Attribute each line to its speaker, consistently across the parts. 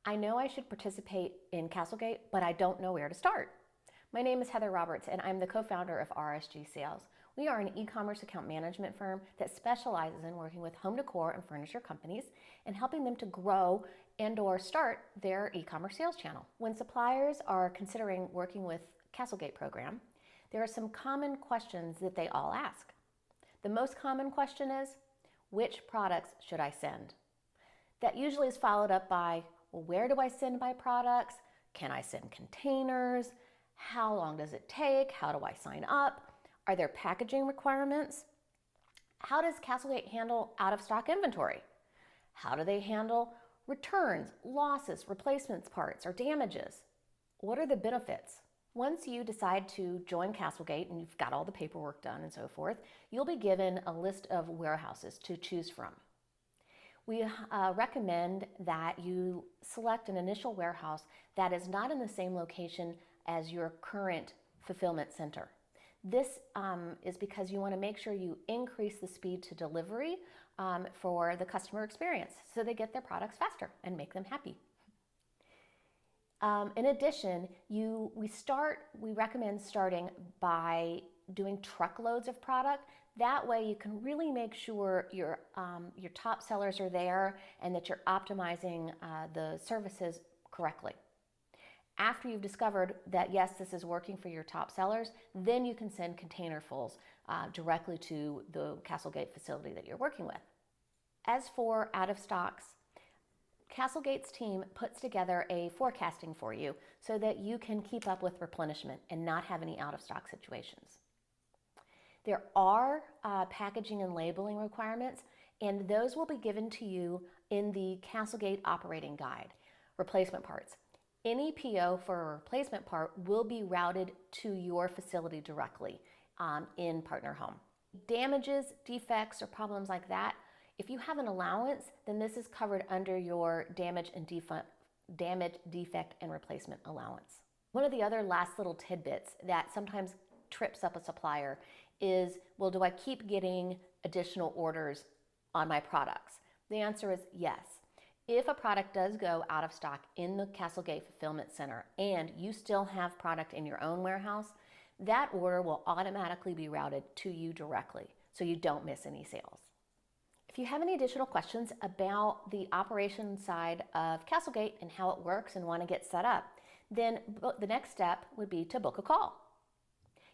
Speaker 1: I know I should participate in CastleGate, but I don't know where to start. My name is Heather Roberts, and I'm the co-founder of RSG Sales. We are an e-commerce account management firm that specializes in working with home decor and furniture companies and helping them to grow and/or start their e-commerce sales channel. When suppliers are considering working with CastleGate program, there are some common questions that they all ask. The most common question is, which products should I send? That usually is followed up by, well, where do I send my products? Can I send containers? How long does it take? How do I sign up? Are there packaging requirements? How does CastleGate handle out-of-stock inventory? How do they handle returns, losses, replacements parts, or damages? What are the benefits? Once you decide to join CastleGate and you've got all the paperwork done and so forth, you'll be given a list of warehouses to choose from. We recommend that you select an initial warehouse that is not in the same location as your current fulfillment center. This is because you want to make sure you increase the speed to delivery for the customer experience so they get their products faster and make them happy. In addition, we recommend starting by doing truckloads of product. That way you can really make sure your top sellers are there and that you're optimizing the services correctly. After you've discovered that, yes, this is working for your top sellers, then you can send containerfuls directly to the CastleGate facility that you're working with. As for out of stocks, CastleGate's team puts together a forecasting for you so that you can keep up with replenishment and not have any out of stock situations. There are packaging and labeling requirements, and those will be given to you in the CastleGate operating guide. Replacement parts. Any PO for a replacement part will be routed to your facility directly in Partner Home. Damages, defects, or problems like that, if you have an allowance, then this is covered under your damage, defect, and replacement allowance. One of the other last little tidbits that sometimes trips up a supplier is, well, do I keep getting additional orders on my products? The answer is yes. If a product does go out of stock in the CastleGate Fulfillment Center and you still have product in your own warehouse, that order will automatically be routed to you directly so you don't miss any sales. If you have any additional questions about the operation side of CastleGate and how it works and want to get set up, then the next step would be to book a call.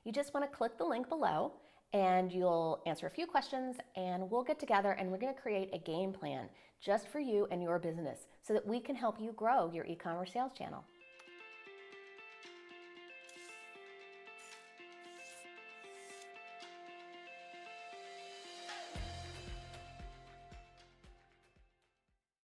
Speaker 1: You just want to click the link below and you'll answer a few questions and we'll get together and we're going to create a game plan just for you and your business so that we can help you grow your e-commerce sales channel.